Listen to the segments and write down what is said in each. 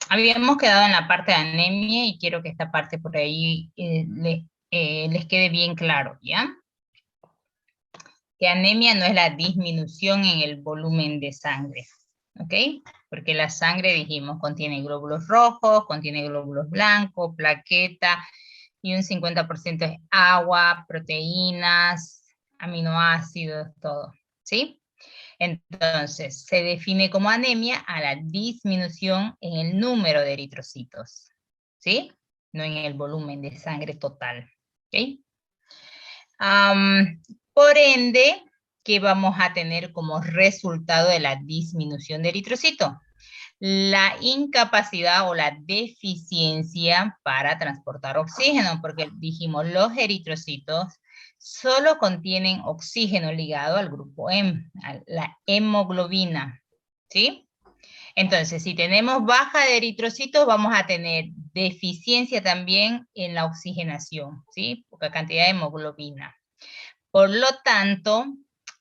Habíamos quedado en la parte de anemia y quiero que esta parte por ahí les quede bien claro, ¿ya? Que anemia no es la disminución en el volumen de sangre, ¿ok? Porque la sangre, dijimos, contiene glóbulos rojos, contiene glóbulos blancos, plaqueta, y un 50% es agua, proteínas, aminoácidos, todo, ¿sí? Entonces, se define como anemia a la disminución en el número de eritrocitos, ¿sí? No en el volumen de sangre total, ¿ok? Por ende, ¿qué vamos a tener como resultado de la disminución de eritrocito? La incapacidad o la deficiencia para transportar oxígeno, porque dijimos, los eritrocitos solo contienen oxígeno ligado al grupo M, a la hemoglobina, ¿sí? Entonces, si tenemos baja de eritrocitos, vamos a tener deficiencia también en la oxigenación, ¿sí? Poca cantidad de hemoglobina. Por lo tanto,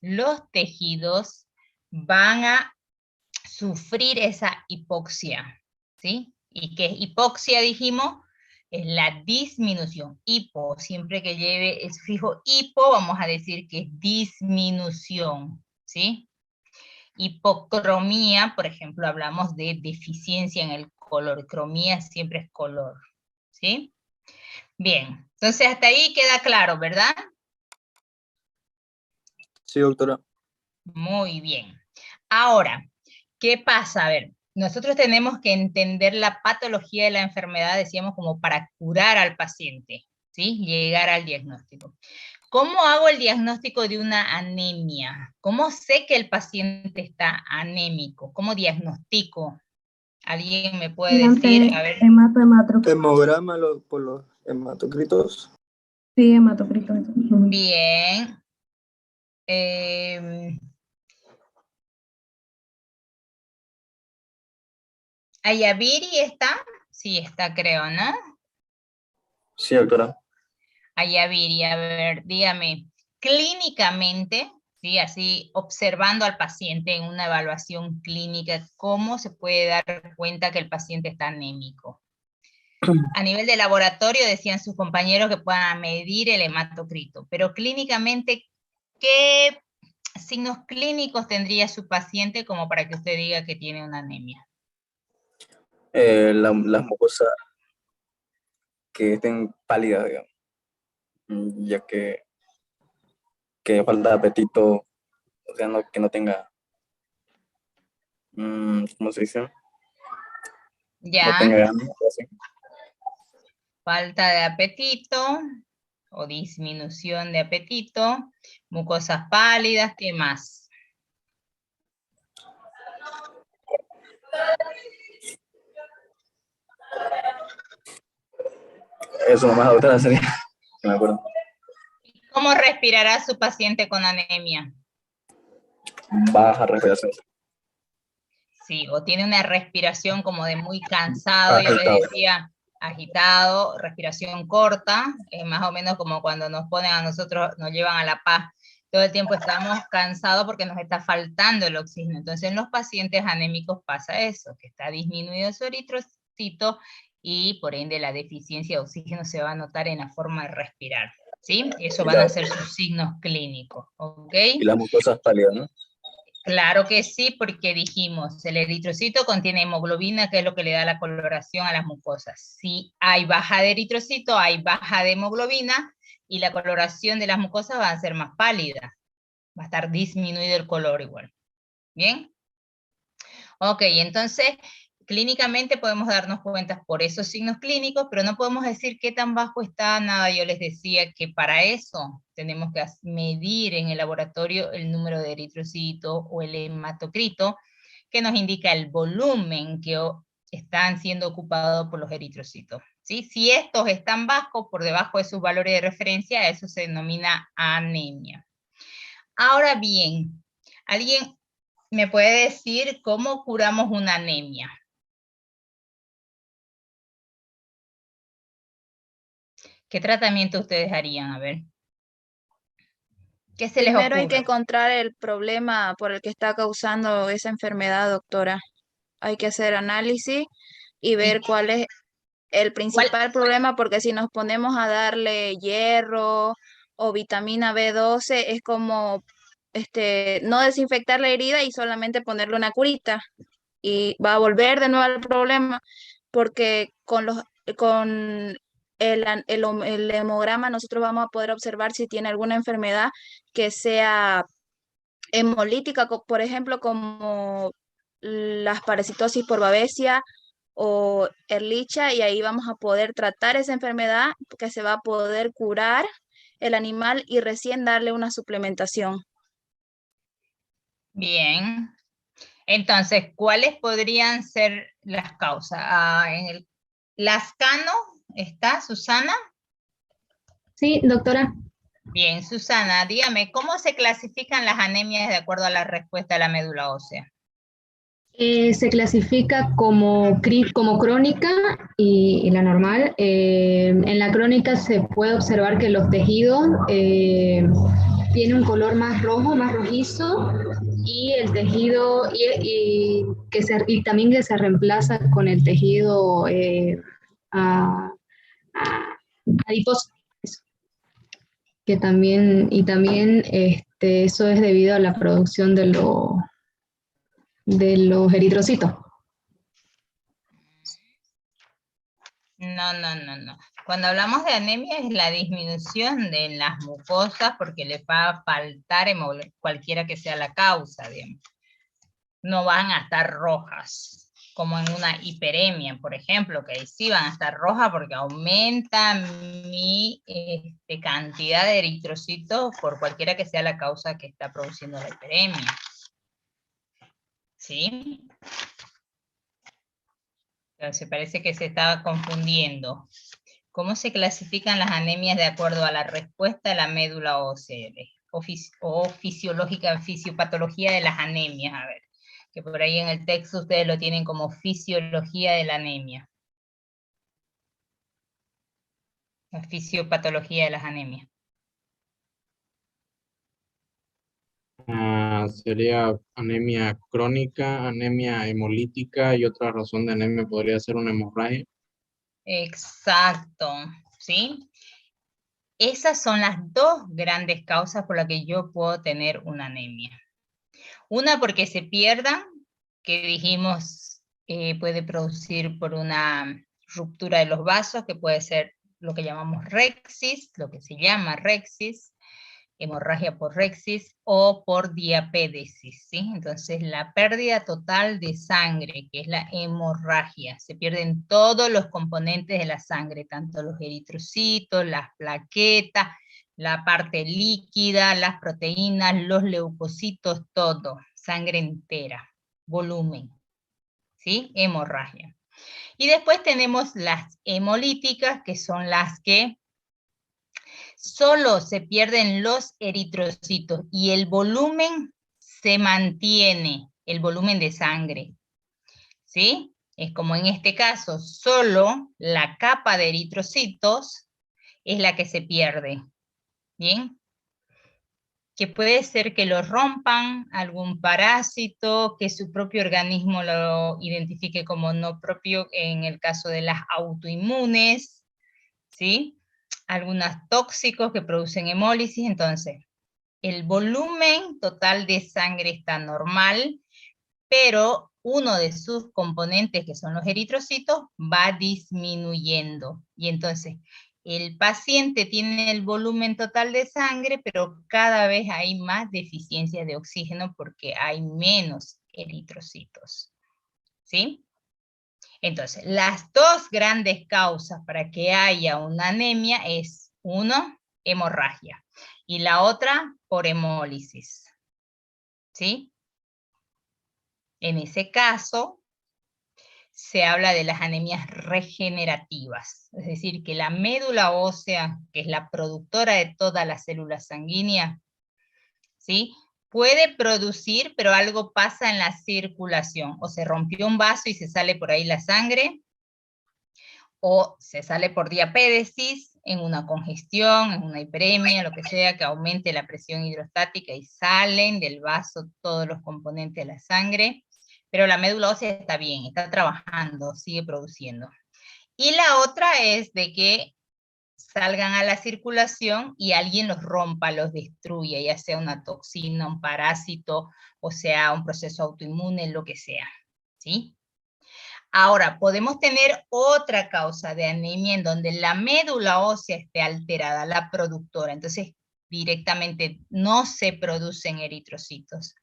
los tejidos van a sufrir esa hipoxia, ¿sí? ¿Y qué es hipoxia, dijimos? Es la disminución. Hipo, siempre que lleve el sufijo hipo, vamos a decir que es disminución, ¿sí? Hipocromía, por ejemplo, hablamos de deficiencia en el color. Cromía siempre es color, ¿sí? Bien, entonces hasta ahí queda claro, ¿verdad? Sí, doctora. Muy bien. Ahora, ¿qué pasa? A ver, nosotros tenemos que entender la patología de la enfermedad, decíamos, como para curar al paciente, ¿sí? Llegar al diagnóstico. ¿Cómo hago el diagnóstico de una anemia? ¿Cómo sé que el paciente está anémico? ¿Cómo diagnostico? ¿Alguien me puede decir? A ver. Hemograma por los hematocritos. Sí, hematocrito. Bien. Eh, ¿Ayaviri está? Sí, está, creo, ¿no? Sí, doctora. Ayaviri, a ver, dígame, clínicamente, ¿sí? Así, observando al paciente en una evaluación clínica, ¿cómo se puede dar cuenta que el paciente está anémico? A nivel de laboratorio, decían sus compañeros que puedan medir el hematocrito, pero clínicamente, ¿qué signos clínicos tendría su paciente como para que usted diga que tiene una anemia? Las mucosas que estén pálidas, digamos, ya que falta de apetito, o sea, que no tenga, ¿cómo se dice? No Ya, tenga ganas, algo así. falta de apetito o disminución de apetito, mucosas pálidas, ¿qué más? Eso nomás, doctora, sería, que me acuerdo. ¿Cómo respirará su paciente con anemia? Baja respiración. Sí, o tiene una respiración como de muy cansado, yo les Agitado. decía, agitado, respiración corta, más o menos como cuando nos ponen a nosotros, nos llevan a La Paz, todo el tiempo estamos cansados porque nos está faltando el oxígeno. Entonces en los pacientes anémicos pasa eso, que está disminuido su eritrocito y por ende la deficiencia de oxígeno se va a notar en la forma de respirar, ¿sí? Eso Y, van a ser sus signos clínicos, ¿ok? y las mucosas pálidas, ¿no? Claro que sí, porque dijimos, el eritrocito contiene hemoglobina, que es lo que le da la coloración a las mucosas. Si hay baja de eritrocito, hay baja de hemoglobina, y la coloración de las mucosas va a ser más pálida. Va a estar disminuido el color igual. ¿Bien? Ok, entonces, clínicamente podemos darnos cuenta por esos signos clínicos, pero no podemos decir qué tan bajo está nada. Yo les decía que para eso tenemos que medir en el laboratorio el número de eritrocitos o el hematocrito, que nos indica el volumen que están siendo ocupados por los eritrocitos, ¿sí? Si estos están bajos, por debajo de sus valores de referencia, eso se denomina anemia. Ahora bien, ¿alguien me puede decir cómo curamos una anemia? ¿Qué tratamiento ustedes harían? A ver. ¿Qué se les Primero hay que ocurre? encontrar el problema por el que está causando esa enfermedad, doctora. Hay que hacer análisis y ver ¿Y cuál es el cuál? principal problema, porque si nos ponemos a darle hierro o vitamina B12, es como no desinfectar la herida y solamente ponerle una curita y va a volver de nuevo al problema, porque con el hemograma nosotros vamos a poder observar si tiene alguna enfermedad que sea hemolítica, por ejemplo, como las parasitosis por Babesia o Ehrlichia, y ahí vamos a poder tratar esa enfermedad que se va a poder curar el animal y recién darle una suplementación. Bien. Entonces, ¿cuáles podrían ser las causas? En el Lascano, ¿está Susana? Sí, doctora. Bien, Susana, dígame, ¿cómo se clasifican las anemias de acuerdo a la respuesta de la médula ósea? Se clasifica como crónica y la normal. En la crónica se puede observar que los tejidos tienen un color más rojo, más rojizo, y el tejido, y también que se reemplaza con el tejido a- a- adiposo. Eso. Que también, y también eso es debido a la producción de los eritrocitos. No, no, no, no. Cuando hablamos de anemia es la disminución de las mucosas porque le va a faltar cualquiera que sea la causa, digamos. No van a estar rojas, como en una hiperemia, por ejemplo, que ahí sí van a estar rojas porque aumenta mi cantidad de eritrocitos por cualquiera que sea la causa que está produciendo la hiperemia. ¿Sí? Entonces parece que se estaba confundiendo. ¿Cómo se clasifican las anemias de acuerdo a la respuesta de la médula ósea o fisiológica, fisiopatología de las anemias? A ver, que por ahí en el texto ustedes lo tienen como fisiología de la anemia. La fisiopatología de las anemias. Sería anemia crónica, anemia hemolítica y otra razón de anemia podría ser una hemorragia. Exacto, ¿sí? Esas son las dos grandes causas por las que yo puedo tener una anemia. Una porque se pierdan, que dijimos puede producir por una ruptura de los vasos, que puede ser lo que llamamos rexis, lo que se llama rexis, hemorragia por rexis o por diapédesis, ¿sí? Entonces la pérdida total de sangre, que es la hemorragia, se pierden todos los componentes de la sangre, tanto los eritrocitos, las plaquetas, la parte líquida, las proteínas, los leucocitos, todo, sangre entera, volumen, ¿sí? Hemorragia. Y después tenemos las hemolíticas, que son las que solo se pierden los eritrocitos y el volumen se mantiene, el volumen de sangre, ¿sí? Es como en este caso, solo la capa de eritrocitos es la que se pierde, ¿bien? Que puede ser que lo rompan algún parásito, que su propio organismo lo identifique como no propio en el caso de las autoinmunes, ¿sí? Algunos tóxicos que producen hemólisis. Entonces, el volumen total de sangre está normal, pero uno de sus componentes, que son los eritrocitos, va disminuyendo. Y entonces, el paciente tiene el volumen total de sangre, pero cada vez hay más deficiencia de oxígeno porque hay menos eritrocitos. ¿Sí? Entonces, las dos grandes causas para que haya una anemia es, uno, hemorragia, y la otra, por hemólisis. ¿Sí? En ese caso, se habla de las anemias regenerativas, es decir, que la médula ósea, que es la productora de todas las células sanguíneas, ¿sí? Puede producir, pero algo pasa en la circulación, o se rompió un vaso y se sale por ahí la sangre, o se sale por diapédesis, en una congestión, en una hiperemia, lo que sea, que aumente la presión hidrostática y salen del vaso todos los componentes de la sangre, pero la médula ósea está bien, está trabajando, sigue produciendo. Y la otra es de que salgan a la circulación y alguien los rompa, los destruya, ya sea una toxina, un parásito, o sea, un proceso autoinmune, lo que sea, ¿sí? Ahora, podemos tener otra causa de anemia en donde la médula ósea esté alterada, la productora, entonces directamente no se producen eritrocitos.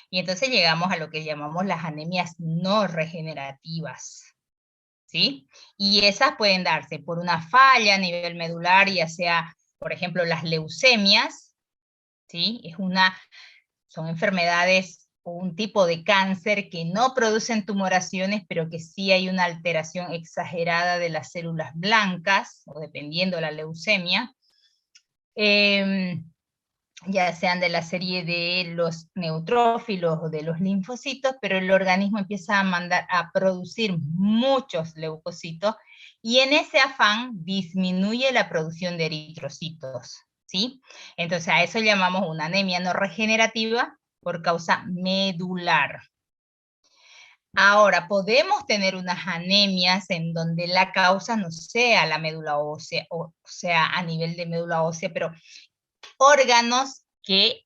Y entonces llegamos a lo que llamamos las anemias no regenerativas, ¿sí? Y esas pueden darse por una falla a nivel medular, ya sea, por ejemplo, las leucemias, ¿sí? Son enfermedades o un tipo de cáncer que no producen tumoraciones, pero que sí hay una alteración exagerada de las células blancas, o dependiendo de la leucemia, ya sean de la serie de los neutrófilos o de los linfocitos, pero el organismo empieza a producir muchos leucocitos, y en ese afán disminuye la producción de eritrocitos, ¿sí? Entonces a eso llamamos una anemia no regenerativa por causa medular. Ahora, podemos tener unas anemias en donde la causa no sea la médula ósea, o sea, a nivel de médula ósea, pero órganos que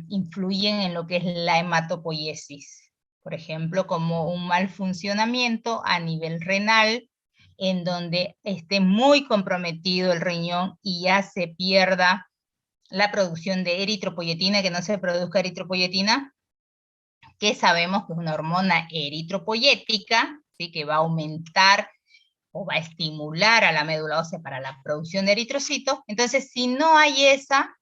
influyen en lo que es la hematopoiesis. Por ejemplo, como un mal funcionamiento a nivel renal, en donde esté muy comprometido el riñón y ya se pierda la producción de eritropoyetina, que no se produzca eritropoyetina, que sabemos que es una hormona eritropoyética, ¿sí? Que va a aumentar o va a estimular a la médula ósea para la producción de eritrocitos. Entonces, si no hay esa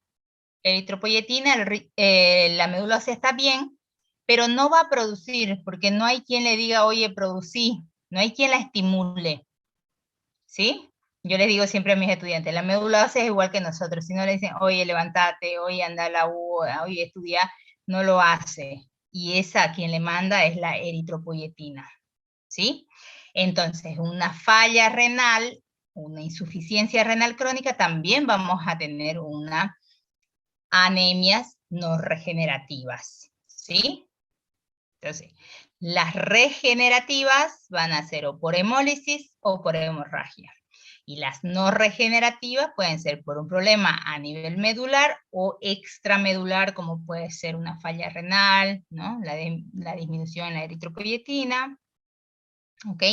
eritropoyetina, la médula ósea está bien, pero no va a producir, porque no hay quien le diga, oye, producí, no hay quien la estimule, ¿sí? Yo les digo siempre a mis estudiantes, la médula ósea es igual que nosotros, si no le dicen, oye, levántate, oye, anda a la U, oye, estudia, no lo hace, y esa a quien le manda es la eritropoyetina, ¿sí? Entonces, una falla renal, una insuficiencia renal crónica, también vamos a tener una anemias no regenerativas, ¿sí? Entonces, las regenerativas van a ser o por hemólisis o por hemorragia. Y las no regenerativas pueden ser por un problema a nivel medular o extramedular, como puede ser una falla renal, ¿no? La disminución en la eritropoyetina, ¿ok?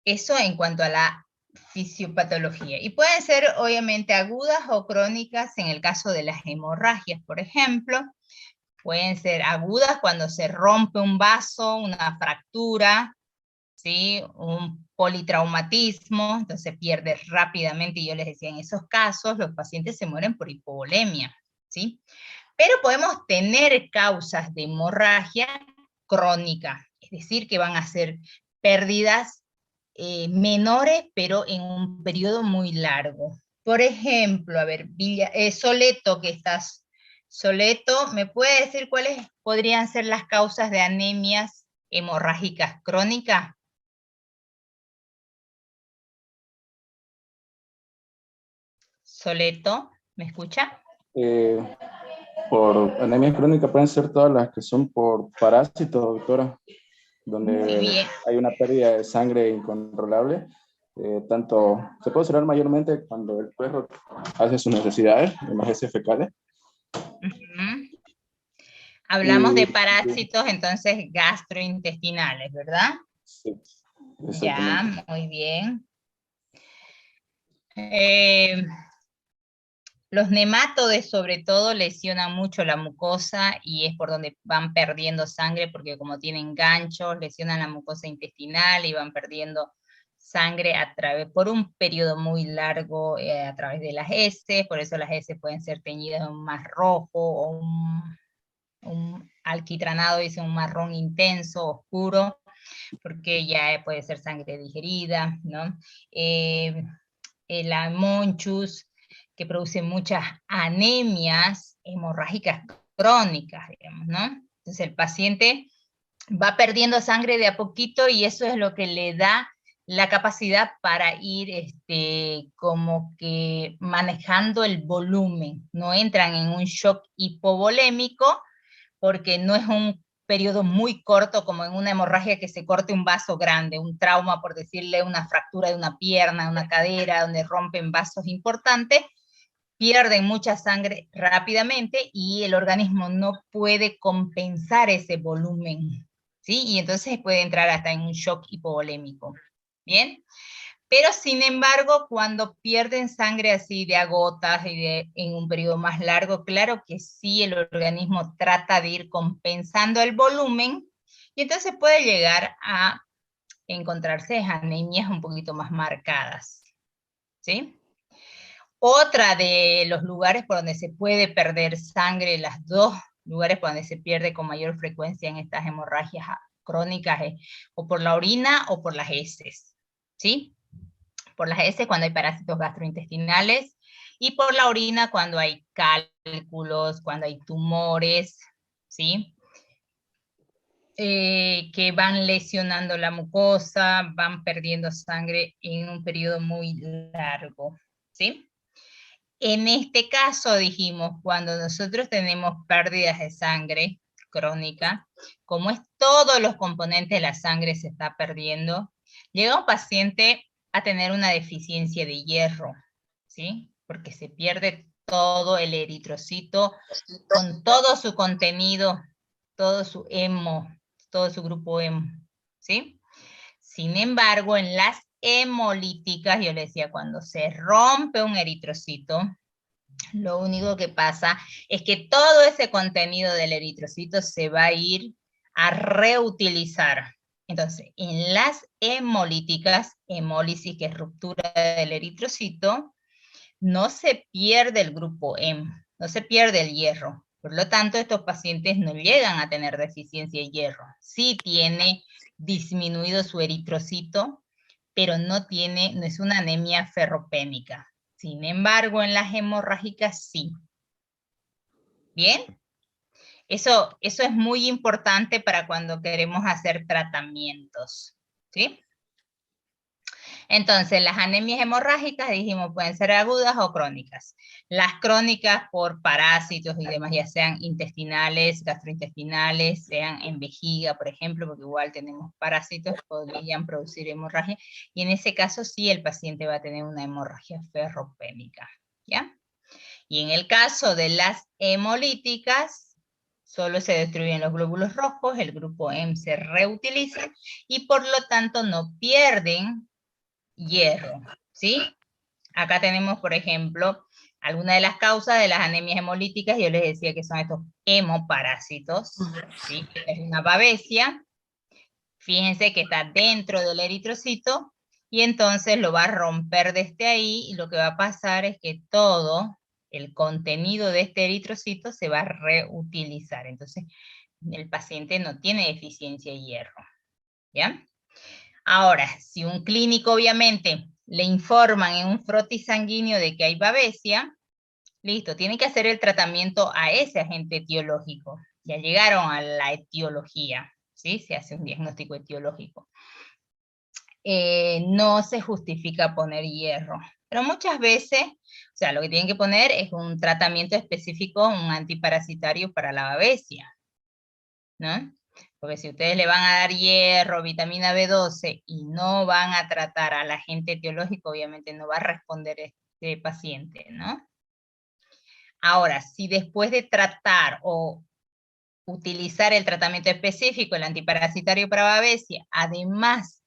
Eso en cuanto a la fisiopatología. Y pueden ser obviamente agudas o crónicas en el caso de las hemorragias, por ejemplo. Pueden ser agudas cuando se rompe un vaso, una fractura, ¿sí? Un politraumatismo, entonces pierde rápidamente, y yo les decía, en esos casos los pacientes se mueren por hipovolemia, ¿sí? Pero podemos tener causas de hemorragia crónica, es decir, que van a ser pérdidas menores, pero en un periodo muy largo. Por ejemplo, a ver, Soleto, Soleto, ¿me puede decir cuáles podrían ser las causas de anemias hemorrágicas crónicas? Soleto, ¿me escucha? Por anemia crónica pueden ser todas las que son por parásitos, doctora, Muy donde bien. hay una pérdida de sangre incontrolable. Tanto se puede observar mayormente cuando el perro hace sus necesidades en las heces fecales. Hablamos de parásitos, entonces gastrointestinales, ¿verdad? Sí, ya, muy bien. Los nematodes sobre todo lesionan mucho la mucosa, y es por donde van perdiendo sangre, porque como tienen ganchos, lesionan la mucosa intestinal y van perdiendo sangre por un periodo muy largo a través de las heces. Por eso las heces pueden ser teñidas de un más rojo o un alquitranado, dice un marrón intenso, oscuro, porque ya puede ser sangre digerida, ¿no? La monchus, que produce muchas anemias hemorrágicas crónicas, digamos, ¿no? Entonces el paciente va perdiendo sangre de a poquito, y eso es lo que le da la capacidad para ir como que manejando el volumen. No entran en un shock hipovolémico, porque no es un periodo muy corto, como en una hemorragia que se corte un vaso grande, un trauma, por decirle, una fractura de una pierna, una cadera, donde rompen vasos importantes, pierden mucha sangre rápidamente y el organismo no puede compensar ese volumen, ¿sí? Y entonces puede entrar hasta en un shock hipovolémico, ¿bien? Pero sin embargo, cuando pierden sangre así de a gotas y en un periodo más largo, claro que sí, el organismo trata de ir compensando el volumen y entonces puede llegar a encontrarse anemias un poquito más marcadas, ¿sí? Otra de los lugares por donde se puede perder sangre, las dos lugares por donde se pierde con mayor frecuencia en estas hemorragias crónicas, o por la orina o por las heces, ¿sí? Por las heces cuando hay parásitos gastrointestinales, y por la orina cuando hay cálculos, cuando hay tumores, ¿sí? Que van lesionando la mucosa, van perdiendo sangre en un periodo muy largo, ¿sí? En este caso dijimos, cuando nosotros tenemos pérdidas de sangre crónica, como es todos los componentes de la sangre se está perdiendo, llega un paciente a tener una deficiencia de hierro, ¿sí? Porque se pierde todo el eritrocito con todo su contenido, todo su hemo, todo su grupo hemo, ¿sí? Sin embargo, en las hemolíticas, yo le decía, cuando se rompe un eritrocito, lo único que pasa es que todo ese contenido del eritrocito se va a ir a reutilizar. Entonces, en las hemolíticas, hemólisis, que es ruptura del eritrocito, no se pierde el grupo hemo, no se pierde el hierro. Por lo tanto, estos pacientes no llegan a tener deficiencia de hierro. Sí tiene disminuido su eritrocito, pero no es una anemia ferropénica. Sin embargo, en las hemorrágicas sí. ¿Bien? Eso es muy importante para cuando queremos hacer tratamientos, ¿sí? Entonces, las anemias hemorrágicas, dijimos, pueden ser agudas o crónicas. Las crónicas por parásitos y demás, ya sean intestinales, gastrointestinales, sean en vejiga, por ejemplo, porque igual tenemos parásitos, podrían producir hemorragia, y en ese caso sí el paciente va a tener una hemorragia ferropénica, ¿ya? Y en el caso de las hemolíticas, solo se destruyen los glóbulos rojos, el grupo M se reutiliza, y por lo tanto no pierden hierro, ¿sí? Acá tenemos, por ejemplo, algunas de las causas de las anemias hemolíticas. Yo les decía que son estos hemoparásitos, ¿sí? Es una babesia. Fíjense que está dentro del eritrocito y entonces lo va a romper desde ahí y lo que va a pasar es que todo el contenido de este eritrocito se va a reutilizar. Entonces, el paciente no tiene deficiencia de hierro, ¿ya? Ahora, si un clínico obviamente le informan en un frotis sanguíneo de que hay babesia, listo, tiene que hacer el tratamiento a ese agente etiológico. Ya llegaron a la etiología, ¿sí? Se hace un diagnóstico etiológico. No se justifica poner hierro, pero muchas veces, o sea, lo que tienen que poner es un tratamiento específico, un antiparasitario para la babesia, ¿no? Porque si ustedes le van a dar hierro, vitamina B12 y no van a tratar al agente etiológico, obviamente no va a responder este paciente, ¿no? Ahora, si después de tratar o utilizar el tratamiento específico, el antiparasitario para babesia, además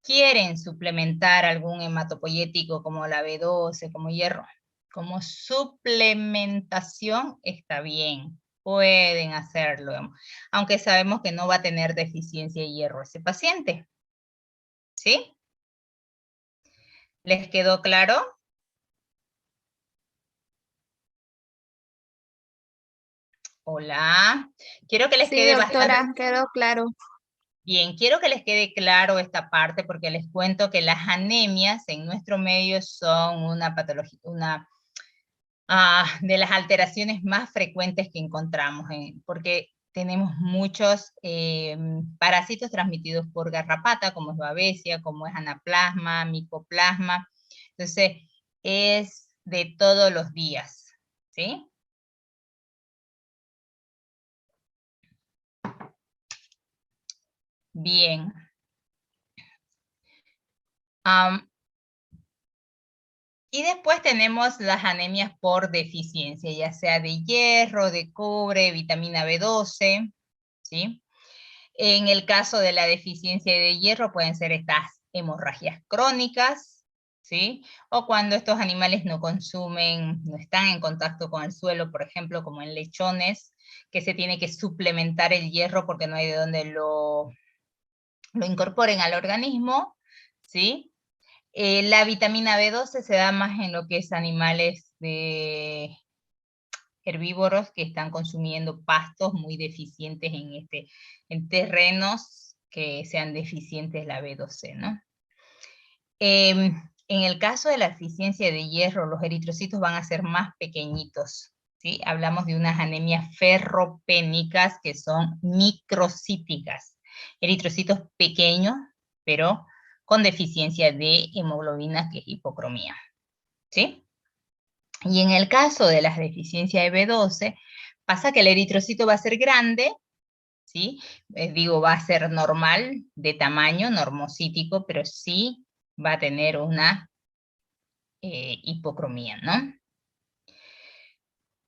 quieren suplementar algún hematopoyético como la B12, como hierro, como suplementación está bien. Pueden hacerlo, aunque sabemos que no va a tener deficiencia de hierro ese paciente. ¿Sí? ¿Les quedó claro? Hola. Quiero que les Sí, quede doctora, bastante quedó claro. bien. Quiero que les quede claro esta parte porque les cuento que las anemias en nuestro medio son una patología, de las alteraciones más frecuentes que encontramos, porque tenemos muchos parásitos transmitidos por garrapata, como es babesia, como es anaplasma, micoplasma. Entonces, es de todos los días, ¿sí? Bien. Y después tenemos las anemias por deficiencia, ya sea de hierro, de cobre, vitamina B12, ¿sí? En el caso de la deficiencia de hierro pueden ser estas hemorragias crónicas, ¿sí? O cuando estos animales no consumen, no están en contacto con el suelo, por ejemplo, como en lechones, que se tiene que suplementar el hierro porque no hay de dónde lo incorporen al organismo, ¿sí? La vitamina B12 se da más en lo que es animales de herbívoros que están consumiendo pastos muy deficientes en terrenos que sean deficientes la B12, ¿no? En el caso de la deficiencia de hierro, los eritrocitos van a ser más pequeñitos, ¿sí? Hablamos de unas anemias ferropénicas que son microcíticas, eritrocitos pequeños, pero con deficiencia de hemoglobina, que es hipocromía, ¿sí? Y en el caso de las deficiencias de B12, pasa que el eritrocito va a ser grande, ¿sí? Digo, va a ser normal de tamaño, normocítico, pero sí va a tener una hipocromía, ¿no?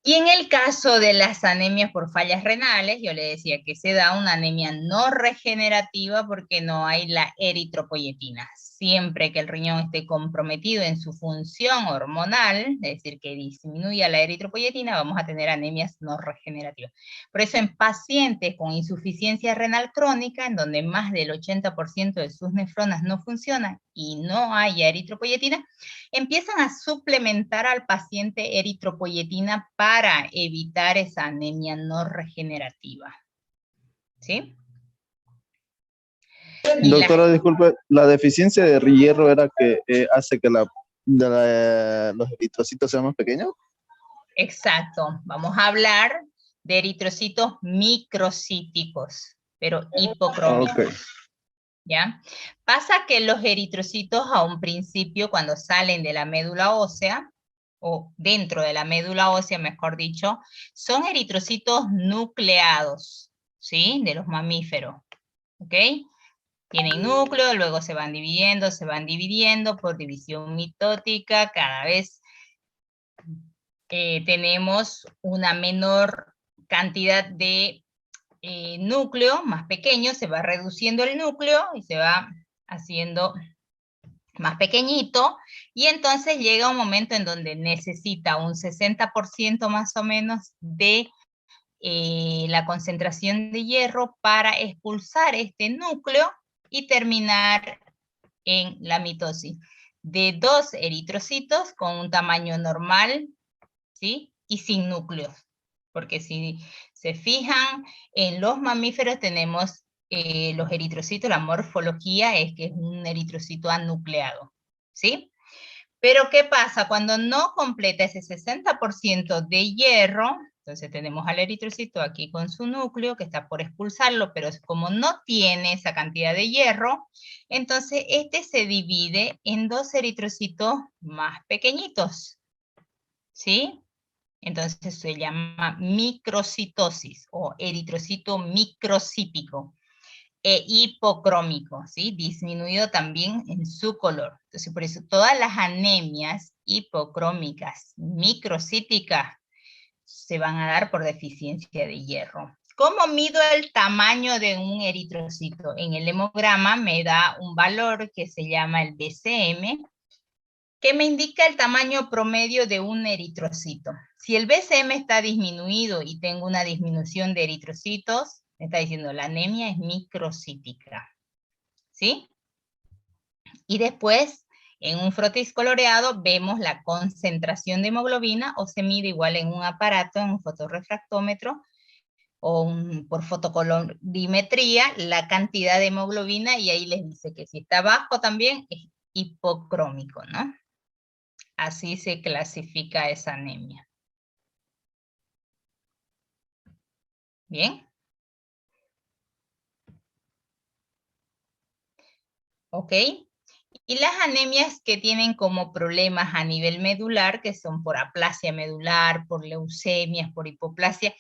Y en el caso de las anemias por fallas renales, yo le decía que se da una anemia no regenerativa porque no hay la eritropoyetina. Siempre que el riñón esté comprometido en su función hormonal, es decir, que disminuya la eritropoyetina, vamos a tener anemias no regenerativas. Por eso en pacientes con insuficiencia renal crónica, en donde más del 80% de sus nefronas no funcionan y no hay eritropoyetina, empiezan a suplementar al paciente eritropoyetina para evitar esa anemia no regenerativa. ¿Sí? Doctora, disculpe, la deficiencia de hierro era que hace que los eritrocitos sean más pequeños. Exacto. Vamos a hablar de eritrocitos microcíticos, pero hipocrómicos. Okay. ¿Ya? Pasa que los eritrocitos a un principio, cuando salen de la médula ósea, o dentro de la médula ósea, mejor dicho, son eritrocitos nucleados, ¿sí? De los mamíferos, ¿ok? Tienen núcleo, luego se van dividiendo por división mitótica, cada vez tenemos una menor cantidad de núcleo, más pequeño, se va reduciendo el núcleo y se va haciendo más pequeñito, y entonces llega un momento en donde necesita un 60% más o menos de la concentración de hierro para expulsar este núcleo y terminar en la mitosis de 2 eritrocitos con un tamaño normal, ¿sí? Y sin núcleos. Porque si se fijan, en los mamíferos tenemos los eritrocitos, la morfología es que es un eritrocito anucleado, ¿sí? Pero ¿qué pasa? Cuando no completa ese 60% de hierro, entonces tenemos al eritrocito aquí con su núcleo, que está por expulsarlo, pero como no tiene esa cantidad de hierro, entonces este se divide en 2 eritrocitos más pequeñitos, ¿sí? Entonces se llama microcitosis o eritrocito microcítico e hipocrómico, ¿sí? Disminuido también en su color. Entonces por eso todas las anemias hipocrómicas microcíticas se van a dar por deficiencia de hierro. ¿Cómo mido el tamaño de un eritrocito? En el hemograma me da un valor que se llama el BCM, que me indica el tamaño promedio de un eritrocito. Si el BCM está disminuido y tengo una disminución de eritrocitos, me está diciendo la anemia es microcítica, ¿sí? Y después, en un frotis coloreado, vemos la concentración de hemoglobina, o se mide igual en un aparato, en un fotorrefractómetro, o por fotocolorimetría, la cantidad de hemoglobina, y ahí les dice que si está bajo también es hipocrómico, ¿no? Así se clasifica esa anemia. ¿Bien? ¿Ok? Y las anemias que tienen como problemas a nivel medular, que son por aplasia medular, por leucemias, por hipoplasia,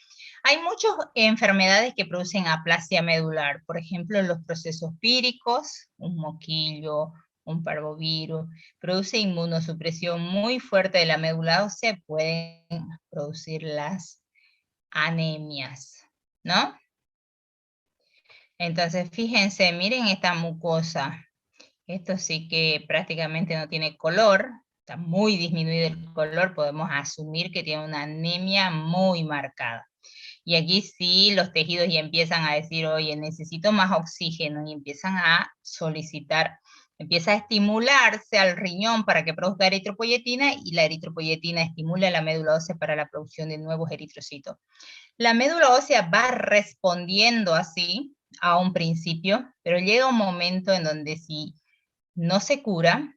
Hay muchas enfermedades que producen aplasia medular, por ejemplo, los procesos víricos, un moquillo, un parvovirus, produce inmunosupresión muy fuerte de la médula ósea, pueden producir las anemias, ¿no? Entonces, fíjense, miren esta mucosa. Esto sí que prácticamente no tiene color, está muy disminuido el color, podemos asumir que tiene una anemia muy marcada. Y aquí sí los tejidos ya empiezan a decir, oye, necesito más oxígeno, y empiezan a solicitar, empieza a estimularse al riñón para que produzca eritropoyetina, y la eritropoyetina estimula la médula ósea para la producción de nuevos eritrocitos. La médula ósea va respondiendo así a un principio, pero llega un momento en donde si no se cura,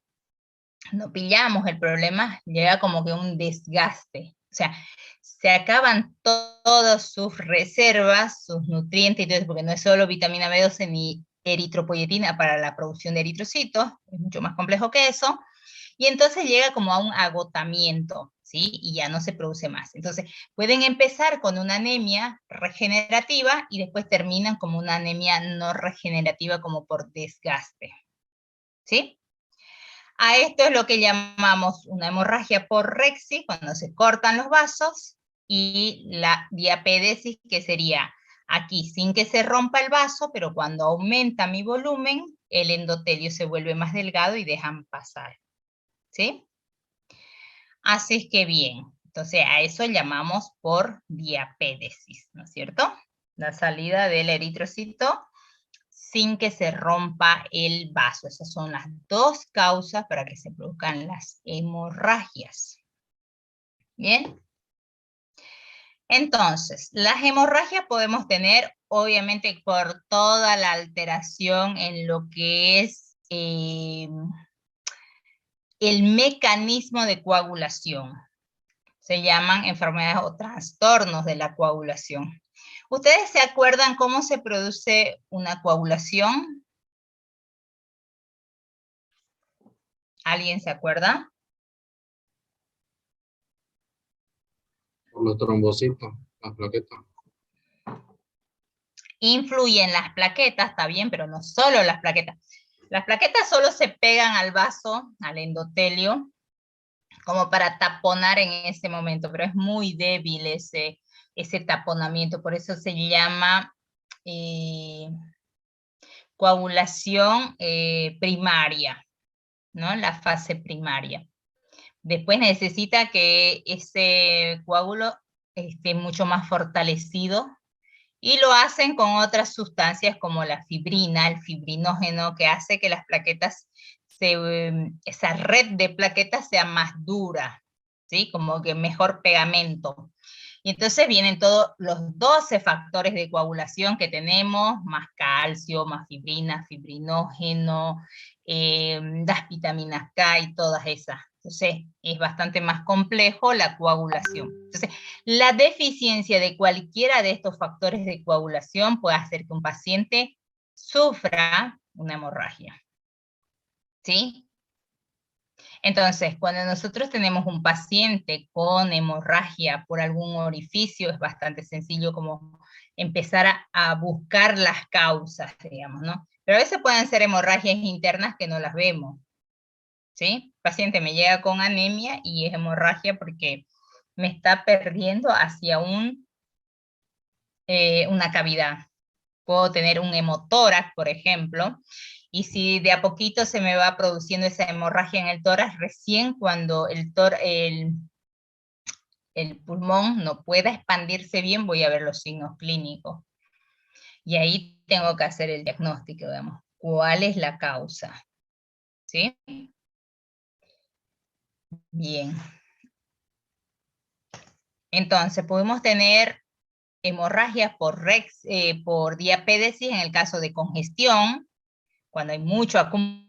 no pillamos el problema, llega como que un desgaste. O sea, se acaban todas sus reservas, sus nutrientes y todo eso, porque no es solo vitamina B12 ni eritropoyetina para la producción de eritrocitos, es mucho más complejo que eso, y entonces llega como a un agotamiento, ¿sí? Y ya no se produce más. Entonces, pueden empezar con una anemia regenerativa y después terminan como una anemia no regenerativa como por desgaste, ¿sí? A esto es lo que llamamos una hemorragia por Rexi, cuando se cortan los vasos, y la diapédesis, que sería aquí sin que se rompa el vaso, pero cuando aumenta mi volumen, el endotelio se vuelve más delgado y dejan pasar, ¿sí? Así es que bien, entonces a eso llamamos por diapédesis, ¿no es cierto? La salida del eritrocito sin que se rompa el vaso. Esas son las dos causas para que se produzcan las hemorragias. ¿Bien? Entonces, las hemorragias podemos tener, obviamente, por toda la alteración en lo que es el mecanismo de coagulación. Se llaman enfermedades o trastornos de la coagulación. ¿Ustedes se acuerdan cómo se produce una coagulación? ¿Alguien se acuerda? Por los trombocitos, las plaquetas. Influyen las plaquetas, está bien, pero no solo las plaquetas. Las plaquetas solo se pegan al vaso, al endotelio, como para taponar en ese momento, pero es muy débil ese taponamiento, por eso se llama coagulación primaria, ¿no? La fase primaria. Después necesita que ese coágulo esté mucho más fortalecido, y lo hacen con otras sustancias como la fibrina, el fibrinógeno, que hace que las plaquetas, esa red de plaquetas sea más dura, ¿sí? Como que mejor pegamento. Y entonces vienen todos los 12 factores de coagulación que tenemos, más calcio, más fibrina, fibrinógeno, las vitaminas K y todas esas. Entonces, es bastante más complejo la coagulación. Entonces, la deficiencia de cualquiera de estos factores de coagulación puede hacer que un paciente sufra una hemorragia, ¿sí? Entonces, cuando nosotros tenemos un paciente con hemorragia por algún orificio, es bastante sencillo como empezar a buscar las causas, digamos, ¿no? Pero a veces pueden ser hemorragias internas que no las vemos, ¿sí? El paciente me llega con anemia y es hemorragia porque me está perdiendo hacia una cavidad. Puedo tener un hemotórax, por ejemplo, y si de a poquito se me va produciendo esa hemorragia en el tórax, recién cuando el pulmón no pueda expandirse bien, voy a ver los signos clínicos. Y ahí tengo que hacer el diagnóstico, digamos, ¿cuál es la causa? ¿Sí? Bien. Entonces, podemos tener hemorragias por diapédesis en el caso de congestión, cuando hay mucho acúmulo